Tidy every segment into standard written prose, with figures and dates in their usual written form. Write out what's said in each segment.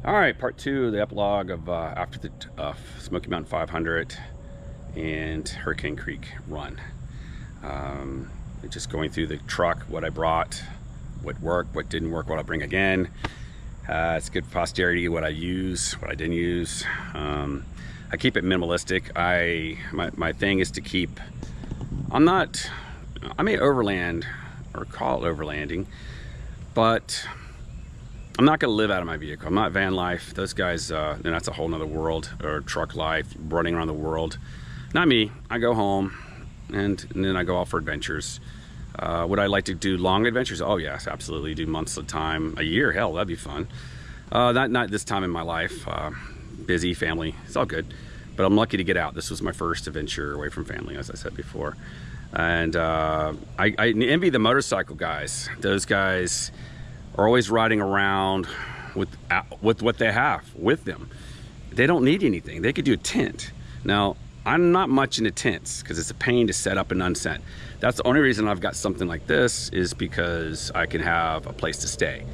All right, part two of the epilogue of after the Smoky Mountain 500 and Hurricane Creek run. Just going through the truck, what I brought, what worked, what didn't work, what I'll bring again. It's good for posterity, what I use, what I didn't use. I keep it minimalistic. My thing is to keep, I may overland or call it overlanding, but I'm not going to live out of my vehicle. I'm not van life. Those guys, that's a whole nother world, or truck life, running around the world. Not me. I go home and then I go off for adventures. Would I like to do long adventures? Oh yes, absolutely. Do months at a time, a year, hell, that'd be fun. Not this time in my life. Busy, family, it's all good. But I'm lucky to get out. This was my first adventure away from family, as I said before. And I envy the motorcycle guys. Those guys are always riding around with what they have with them. They don't need anything. They could do a tent. Now, I'm not much into tents because it's a pain to set up and unset. That's the only reason I've got something like this, is because I can have a place to stay.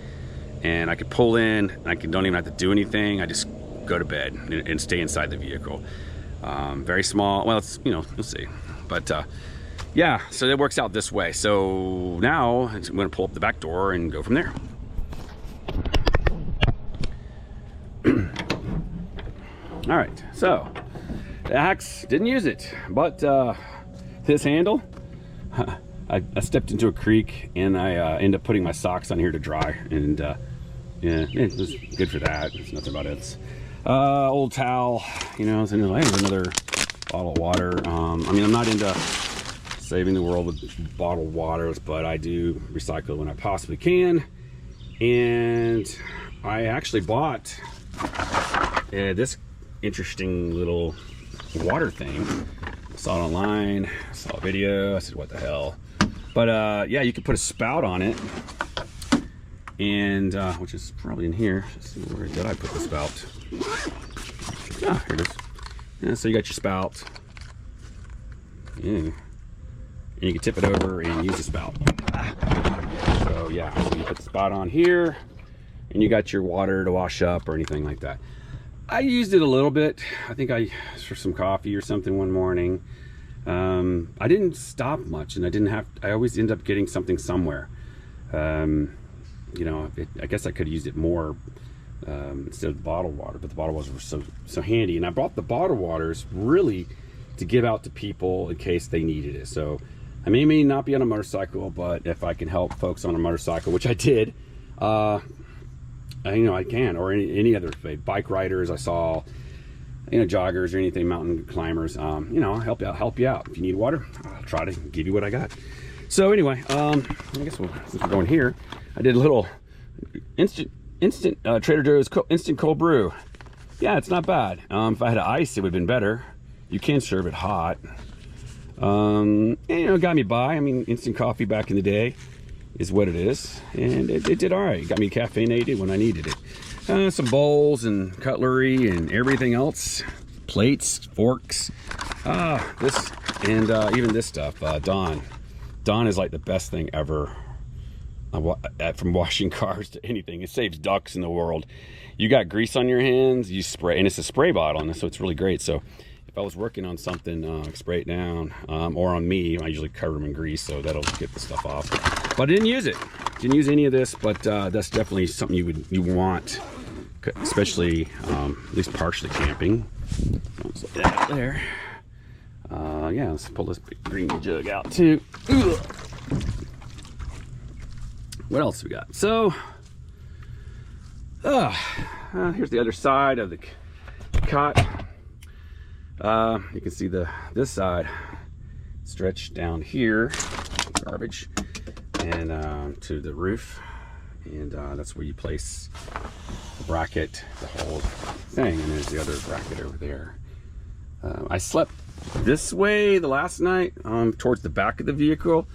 And I could pull in, and don't even have to do anything. I just go to bed and stay inside the vehicle. Very small, well, it's, we'll see. But yeah, so it works out this way. So now I'm gonna pull up the back door and go from there. All right, so the axe, didn't use it, but this handle, I stepped into a creek and I ended up putting my socks on here to dry, and yeah, it was good for that. There's nothing about it. It's old towel, so here's another bottle of water. I mean, I'm not into saving the world with bottled waters, but I do recycle when I possibly can. And I actually bought this interesting little water thing. I saw it online, I saw a video, I said what the hell. But yeah, you could put a spout on it, and which is probably in here. Let's see, where did I put the spout? Ah, here it is. Yeah, so you got your spout, yeah, and you can tip it over and use the spout. So yeah, so you put the spout on here and you got your water to wash up or anything like that. I used it a little bit. I think for some coffee or something one morning. I didn't stop much, and I always end up getting something somewhere. I guess I could have used it more instead of the bottled water, but the bottled waters were so handy. And I brought the bottled waters really to give out to people in case they needed it. So I may not be on a motorcycle, but if I can help folks on a motorcycle, which I did, I can, or any other bike riders I saw, joggers or anything, mountain climbers, I'll help you out. If you need water, I'll try to give you what I got. So anyway, I guess since we're going here, I did a little instant Trader Joe's instant cold brew. Yeah, it's not bad. If I had ice, it would have been better. You can serve it hot. It got me by. I mean, instant coffee back in the day is what it is, and it did all right. It got me caffeinated when I needed it. Some bowls and cutlery and everything else, plates, forks, this, and even this stuff. Dawn is like the best thing ever. From washing cars to anything, it saves ducks in the world. You got grease on your hands, you spray, and it's a spray bottle, and so it's really great. So if I was working on something, spray it down, or on me, I usually cover them in grease, so that'll get the stuff off. But I didn't use it. Didn't use any of this, but that's definitely something you want, especially at least partially camping. Let's look at that there. Yeah, let's pull this big green jug out too. Ugh. What else we got? So, here's the other side of the cot. You can see this side stretched down here, garbage, and to the roof, and that's where you place the bracket, the whole thing. And there's the other bracket over there. I slept this way the last night, towards the back of the vehicle.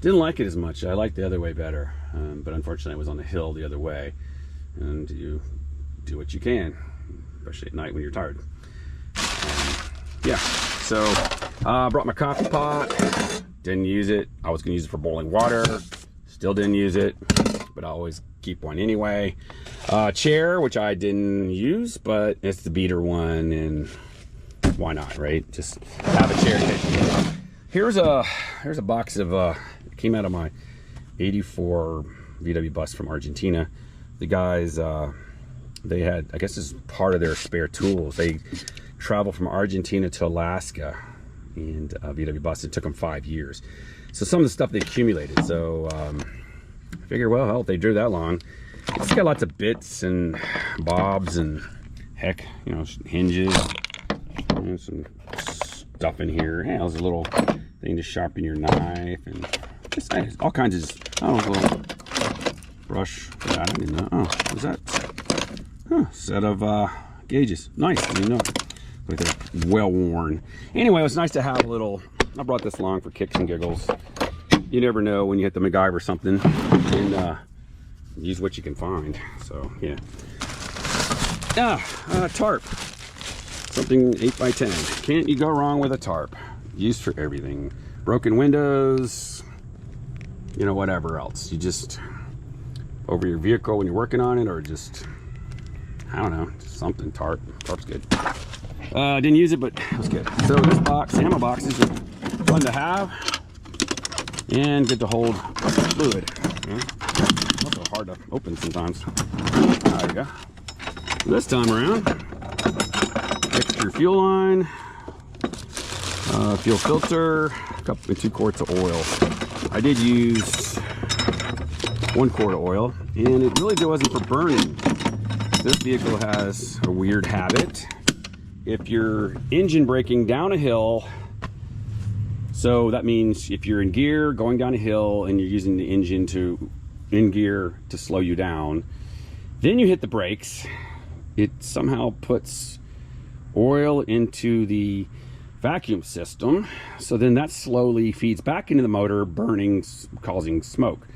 Didn't like it as much. I liked the other way better, but unfortunately I was on the hill the other way, and you do what you can, especially at night when you're tired. Yeah, so brought my coffee pot, didn't use it. I was gonna use it for boiling water, still didn't use it, but I always keep one anyway. Chair, which I didn't use, but it's the beater one, and why not, right? Just have a chair. Here's a box of it came out of my 84 VW bus from Argentina. The guys, they had, I guess this is part of their spare tools. They traveled from Argentina to Alaska and VW bus. It took them 5 years. So some of the stuff they accumulated. So I figure, well, hell, if they drew that long, it's got lots of bits and bobs and heck, you know, hinges, and some stuff in here. Yeah, there's a little thing to sharpen your knife, and just all kinds of, oh, a little brush for that. I didn't know. Oh, what was that? Huh, set of gauges. Nice. I didn't know. Like they're well worn. Anyway, it was nice to have a little. I brought this along for kicks and giggles. You never know when you hit the MacGyver or something, and use what you can find. So yeah. Tarp. Something 8x10. Can't you go wrong with a tarp? Used for everything. Broken windows. You know, whatever else. You just over your vehicle when you're working on it, or just, I don't know, just something. Tarp's good. Didn't use it, but it was good. So this box, ammo box, is fun to have and good to hold fluid. Yeah. Also hard to open sometimes. There you go. This time around, extra fuel line, fuel filter, a couple and 2 quarts of oil. I did use 1 quart of oil, and it really wasn't for burning. This vehicle has a weird habit. If you're engine braking down a hill, so that means if you're in gear going down a hill and you're using the engine in gear to slow you down, then you hit the brakes, it somehow puts oil into the vacuum system, so then that slowly feeds back into the motor, burning, causing smoke.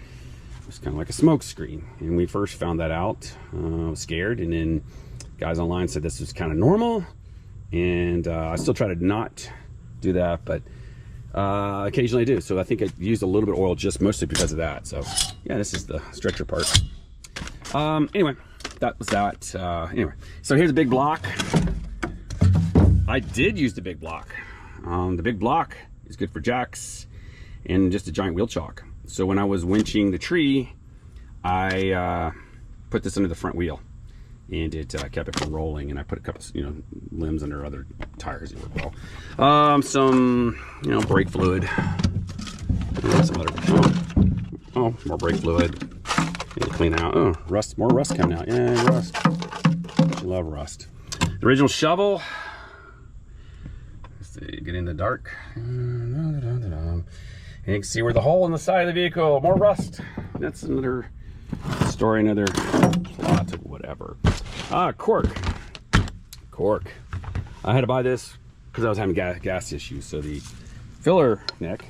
It's kind of like a smoke screen, and we first found that out. I was scared, and then guys online said this was kind of normal, and I still try to not do that, but occasionally I do. So I think I used a little bit of oil just mostly because of that. So yeah, this is the stretcher part. Anyway, that was that. Anyway, so here's a big block. I did use the big block. The big block is good for jacks and just a giant wheel chock. So when I was winching the tree, I put this under the front wheel, and it kept it from rolling. And I put a couple, you know, limbs under other tires that work well. Some, you know, brake fluid. And some other, more brake fluid. Need to clean out. Oh, rust, more rust coming out. Yeah, rust. Love rust. The original shovel. Let's see, get in the dark. And you can see where the hole in the side of the vehicle, more rust. That's another story, another plot of whatever. Cork. I had to buy this because I was having gas issues. So the filler neck,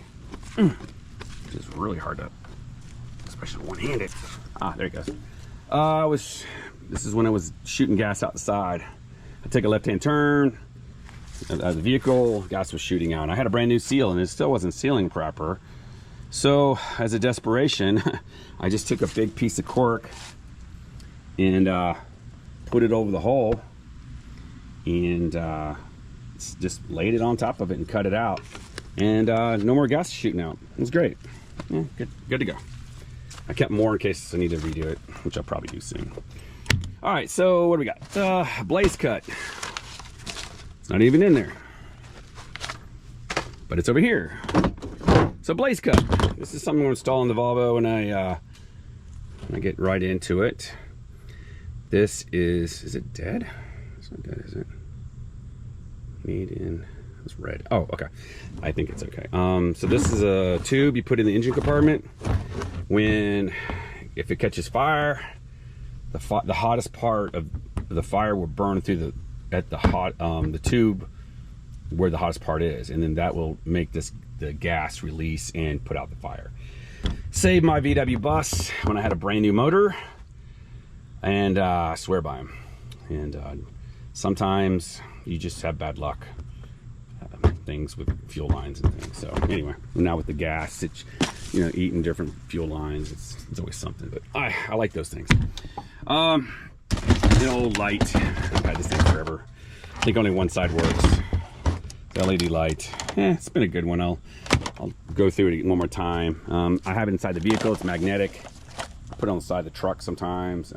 which is really hard to, especially one-handed. There it goes. This is when I was shooting gas out the side. I take a left-hand turn. The vehicle, gas was shooting out. And I had a brand new seal, and it still wasn't sealing proper. So, as a desperation, I just took a big piece of cork and put it over the hole, and just laid it on top of it and cut it out. And no more gas shooting out. It was great. Yeah, good to go. I kept more in case I need to redo it, which I'll probably do soon. All right, so what do we got? Blaze cut. Not even in there, but it's over here. So blaze cut. This is something I'm installing the Volvo, and I get right into it. This is it dead? It's not dead, is it? Made in, it's red. Oh, okay. I think it's okay. So this is a tube you put in the engine compartment. If it catches fire, the hottest part of the fire will burn through the tube where the hottest part is, and then that will make the gas release and put out the fire. Saved my VW bus when I had a brand new motor, and I swear by them. And sometimes you just have bad luck, things with fuel lines and things. So anyway, now with the gas, it's, eating different fuel lines, it's always something. But I like those things. An old light. I've had this thing forever. I think only one side works. It's LED light. It's been a good one. I'll go through it one more time. I have it inside the vehicle. It's magnetic. I put it on the side of the truck sometimes.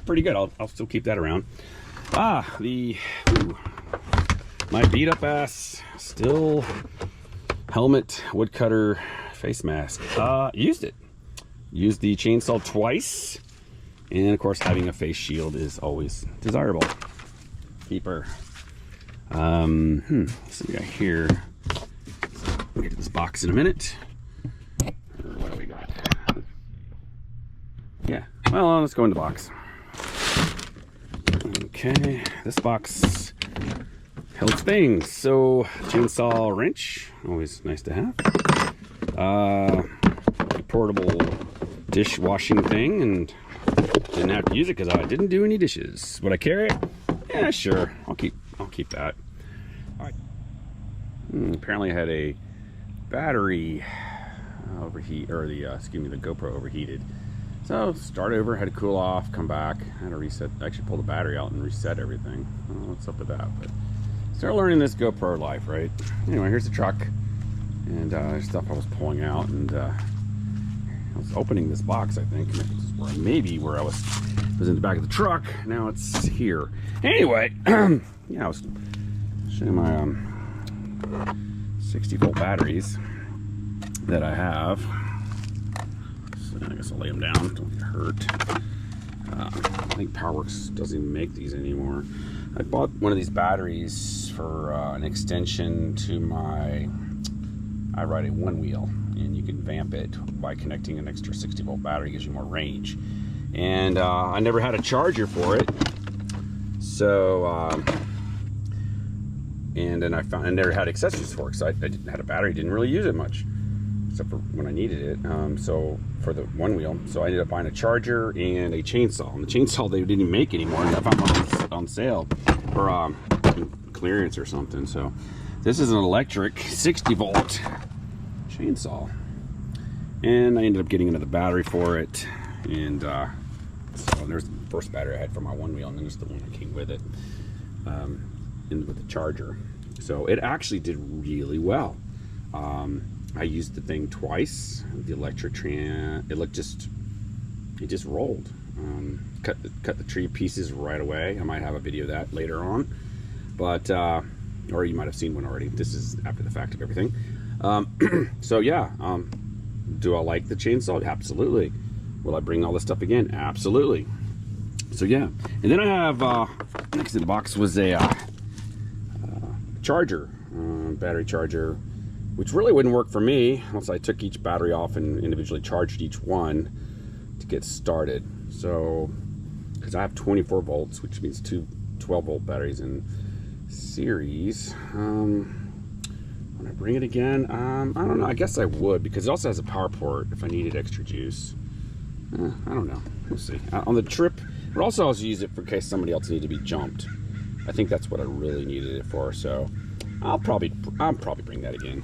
Pretty good. I'll still keep that around. My beat up ass still helmet woodcutter face mask. Used it. Used the chainsaw twice. And of course, having a face shield is always desirable. Keeper. So we got here. We'll get to this box in a minute. What do we got? Yeah. Well, let's go in the box. Okay. This box held things. So, chainsaw wrench. Always nice to have. A portable dishwashing thing, and didn't have to use it because I didn't do any dishes. Would I carry it? Yeah, sure. I'll keep that. All right. Apparently I had a battery overheat, or the GoPro overheated. So start over, had to cool off, come back, had to reset. Actually pull the battery out and reset everything. I don't know what's up with that, but start learning this GoPro life, right? Anyway, here's the truck, and there's stuff I was pulling out, and I was opening this box, I think. Maybe where I was in the back of the truck. Now it's here. Anyway, yeah, I was showing my 60-volt batteries that I have. So I guess I'll lay them down. Don't get hurt. I think PowerWorks doesn't even make these anymore. I bought one of these batteries for an extension to my. I ride a one wheel, and you can vamp it by connecting an extra 60-volt battery. Gives you more range. And I never had a charger for it, so and then I found I never had accessories for it, so I had a battery, didn't really use it much except for when I needed it. So for the one wheel, so I ended up buying a charger and a chainsaw. And the chainsaw they didn't make anymore, and I found one on sale or clearance or something. So this is an electric 60-volt chainsaw, and I ended up getting another battery for it. And so there's the first battery I had for my one wheel, and then there's the one that came with it, with the charger. So it actually did really well. I used the thing twice. The electric it just rolled. Cut the tree pieces right away. I might have a video of that later on, but or you might have seen one already. This is after the fact of everything. So yeah, do I like the chainsaw? Absolutely. Will I bring all this stuff again? Absolutely. So yeah, and then I have next in the box was a charger, battery charger, which really wouldn't work for me unless I took each battery off and individually charged each one to get started. So, because I have 24 volts, which means two 12-volt batteries in series. When I bring it again, I don't know. I guess I would, because it also has a power port if I needed extra juice. I don't know. We'll see. On the trip, but also I'll use it for in case somebody else needed to be jumped. I think that's what I really needed it for. So I'll probably bring that again.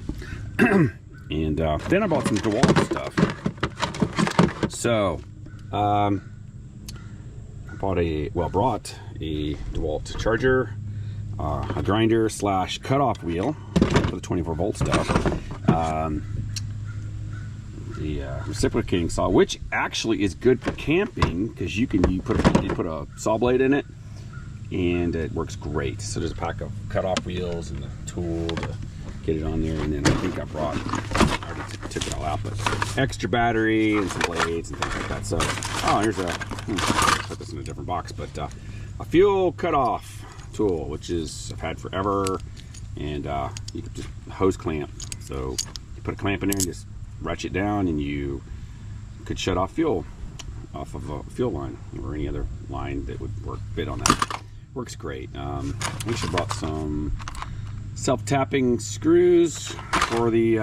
And then I bought some DeWalt stuff. So I brought a DeWalt charger, a grinder / cutoff wheel for the 24-volt stuff. The reciprocating saw, which actually is good for camping because you put a saw blade in it and it works great. So there's a pack of cutoff wheels and the tool to get it on there, and then I think I already took it all out, but extra battery and some blades and things like that. So here's put this in a different box, but a fuel cutoff tool, which I've had forever, and you can just hose clamp. So you put a clamp in there and just ratchet down, and you could shut off fuel off of a fuel line or any other line that would fit on that. Works great. I actually bought some self-tapping screws for the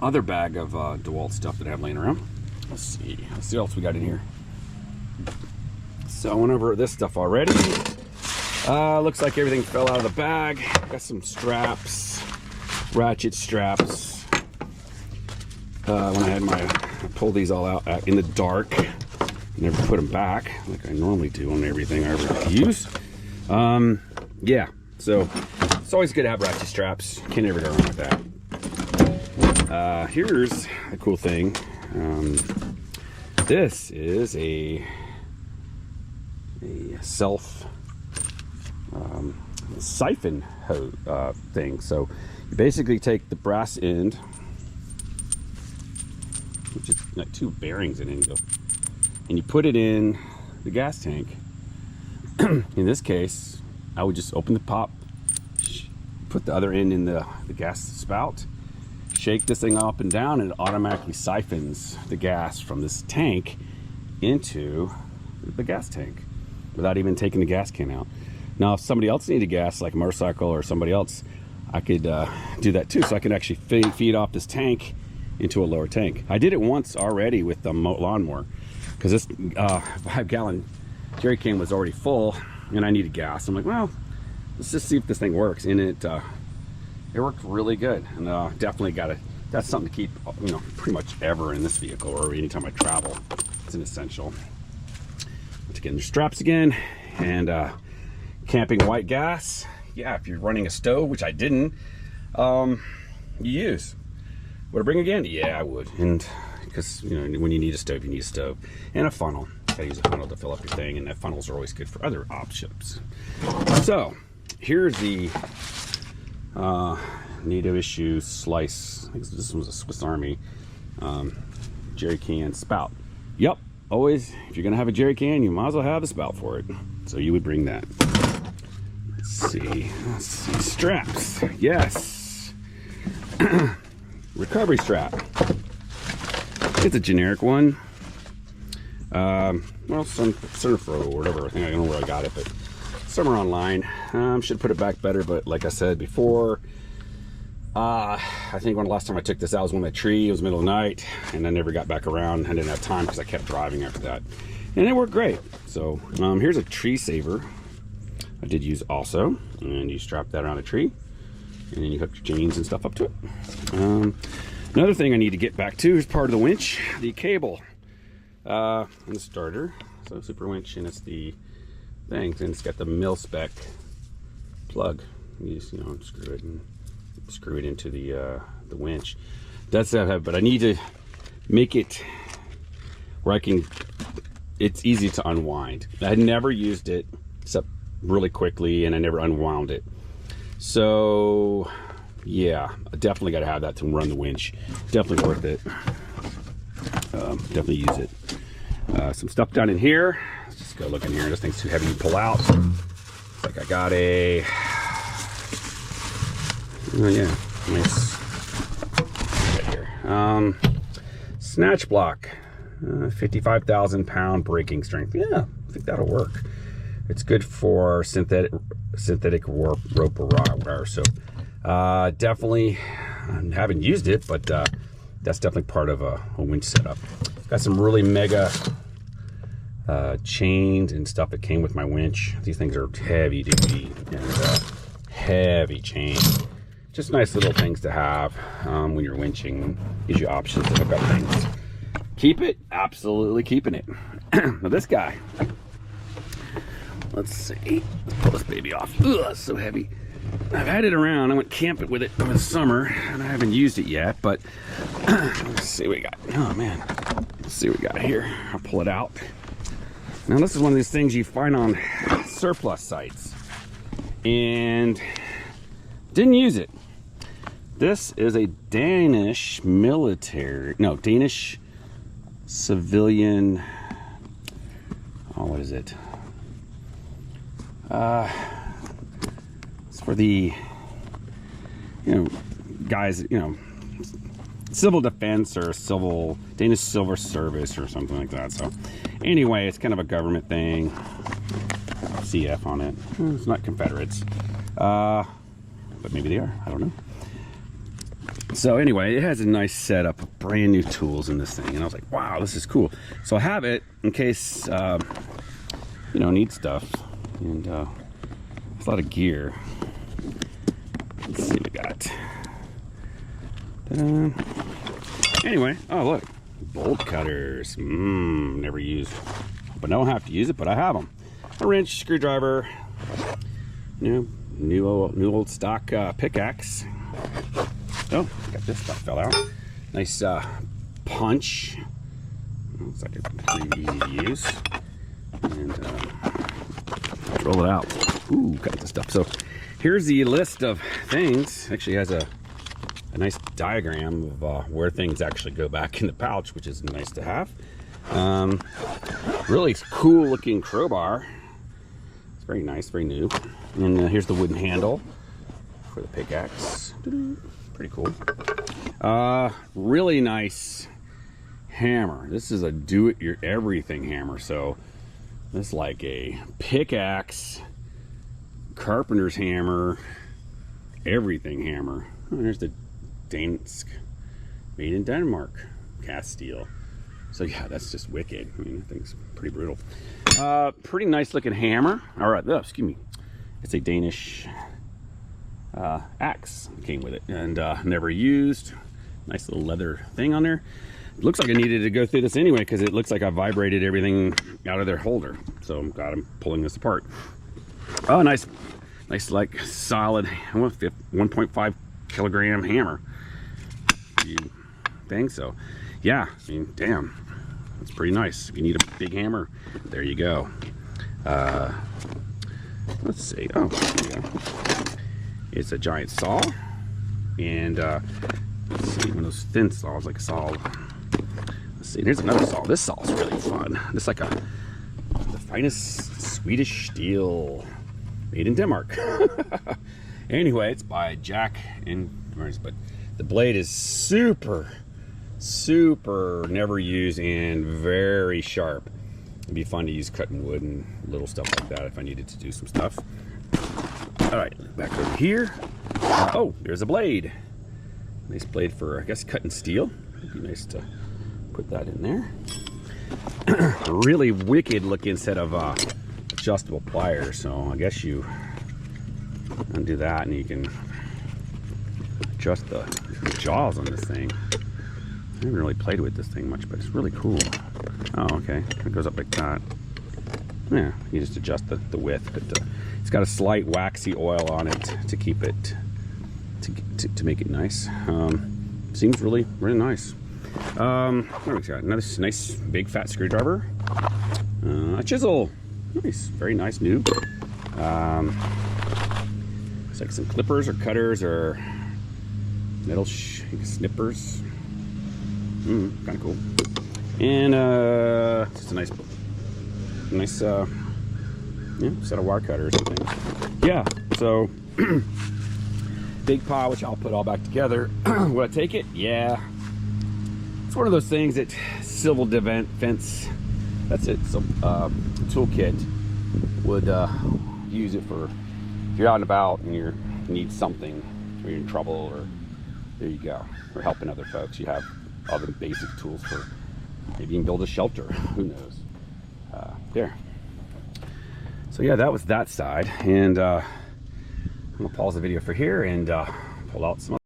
other bag of DeWalt stuff that I have laying around. Let's see what else we got in here. So I went over this stuff already. Looks like everything fell out of the bag. Got some straps, ratchet straps. When I pulled these all out in the dark, Never put them back like I normally do on everything I ever use. Yeah, so it's always good to have ratchet straps. Can't ever go wrong with that. Here's a cool thing. This is a self siphon hose thing. So you basically take the brass end, which is like 2 bearings in it, and you put it in the gas tank. In this case, I would just open the pop, put the other end in the gas spout, shake this thing up and down, and it automatically siphons the gas from this tank into the gas tank without even taking the gas can out. Now, if somebody else needed gas, like a motorcycle or somebody else, I could do that too. So I can actually feed off this tank into a lower tank. I did it once already with the lawnmower, because this 5-gallon jerry can was already full and I needed gas. I'm like, well, let's just see if this thing works. And it worked really good. And definitely that's something to keep, you know, pretty much ever in this vehicle or anytime I travel. It's an essential. Let's get in your straps again. And camping white gas. Yeah, if you're running a stove, which I didn't, you use. Would I bring again? Yeah, I would. And because, you know, when you need a stove, you need a stove. And a funnel. You gotta use a funnel to fill up your thing, and that funnels are always good for other options. So, here's the native issue slice. I think this was a Swiss Army jerry can spout. Yep, always, if you're gonna have a jerry can, you might as well have a spout for it. So you would bring that. Let's see, straps. Yes. Recovery strap. It's a generic one. Well, some Surfro or whatever. I think I don't know where I got it, but somewhere online. Should put it back better, but like I said before, I think when the last time I took this out was on a tree. It was middle of the night, and I never got back around. I didn't have time because I kept driving after that, and it worked great. So here's a tree saver I did use also, and you strap that around a tree, and then you hook your chains and stuff up to it. Another thing I need to get back to is part of the winch, the cable. And the starter, so super winch, and it's the thing, and it's got the mil-spec plug. You just, you know, screw it into the winch. That's that, but I need to make it where it's easy to unwind. I had never used it except really quickly, and I never unwound it. So yeah, I definitely got to have that to run the winch. Definitely worth it. Definitely use it. Some stuff down in here. Let's just go look in here. This thing's too heavy to pull out. It's like I got a, oh yeah, nice. Right here. Snatch block, 55,000 pound braking strength. Yeah, I think that'll work. It's good for synthetic rope or wire. So definitely, I haven't used it, but that's definitely part of a winch setup. Got some really mega chains and stuff that came with my winch. These things are heavy duty and heavy chain. Just nice little things to have when you're winching. Gives you options to hook up things. Keep it, absolutely keeping it. Now this guy, let's see, let's pull this baby off. Ugh, it's so heavy. I've had it around. I went camping with it over the summer, and I haven't used it yet, but let's see what we got. Oh man, let's see what we got here. I'll pull it out. Now this is one of these things you find on surplus sites, and didn't use it. This is a Danish civilian, oh, what is it? It's for the, you know, guys, you know, civil defense or Danish Civil Service or something like that. So anyway, it's kind of a government thing. CF on it. It's not Confederates, but maybe they are. I don't know. So anyway, it has a nice setup of brand new tools in this thing, and I was like, wow, this is cool. So I have it in case you know, need stuff, and it's a lot of gear. Let's see what we got. Ta-da. Anyway, oh look, bolt cutters. Never used. but I don't have to use it, but I have them. A wrench, screwdriver, new old stock pickaxe. Oh, got this stuff fell out. Nice punch. Looks like it's pretty easy to use. And let's roll it out. Ooh, got the stuff. So here's the list of things. Actually has a nice diagram of where things actually go back in the pouch, which is nice to have. Really cool looking crowbar. It's very nice, very new. And here's the wooden handle for the pickaxe. Pretty cool. Really nice hammer. This is a do-it-your-everything hammer. So this is like a pickaxe, carpenter's hammer, everything hammer. Oh, there's the Dansk, made in Denmark, cast steel. So yeah, that's just wicked. I mean, that thing's pretty brutal. Pretty nice looking hammer. All right, oh, excuse me. It's a Danish axe came with it, and never used. Nice little leather thing on there. It looks like I needed to go through this anyway because it looks like I vibrated everything out of their holder. So I'm glad I'm pulling this apart. Oh, nice like solid 1.5 kilogram hammer. You think so? Yeah, I mean, damn, that's pretty nice. If you need a big hammer, there you go. Let's see. Oh, there you go. It's a giant saw, and let's see, one of those thin saws, like a saw. Let's see, there's another saw. This saw is really fun. It's like the finest Swedish steel, made in Denmark. Anyway, it's by Jack and but the blade is super never used and very sharp. It'd be fun to use cutting wood and little stuff like that if I needed to do some stuff. All right, back over here. Oh, there's a blade. Nice blade for, I guess, cutting steel. It'd be nice to put that in there. Really wicked looking set of adjustable pliers. So I guess you undo that and you can adjust the jaws on this thing. I haven't really played with this thing much, but it's really cool. Oh, okay. It goes up like that. Yeah, you just adjust the width, but it's got a slight waxy oil on it to keep it, to make it nice. Seems really nice. What do we got? Another nice big fat screwdriver. A chisel. Nice, very nice, new. It's like some clippers or cutters or metal snippers. Kind of cool. And just a nice set of wire cutters and things. Yeah, so big pile, which I'll put all back together. Will I take it? Yeah. It's one of those things that civil defense, that's it. So toolkit would use it for if you're out and about and you need something, or you're in trouble, or there you go, or helping other folks. You have all the basic tools for maybe you can build a shelter. Who knows? There. So yeah, that was that side, and I'm gonna pause the video for here and pull out some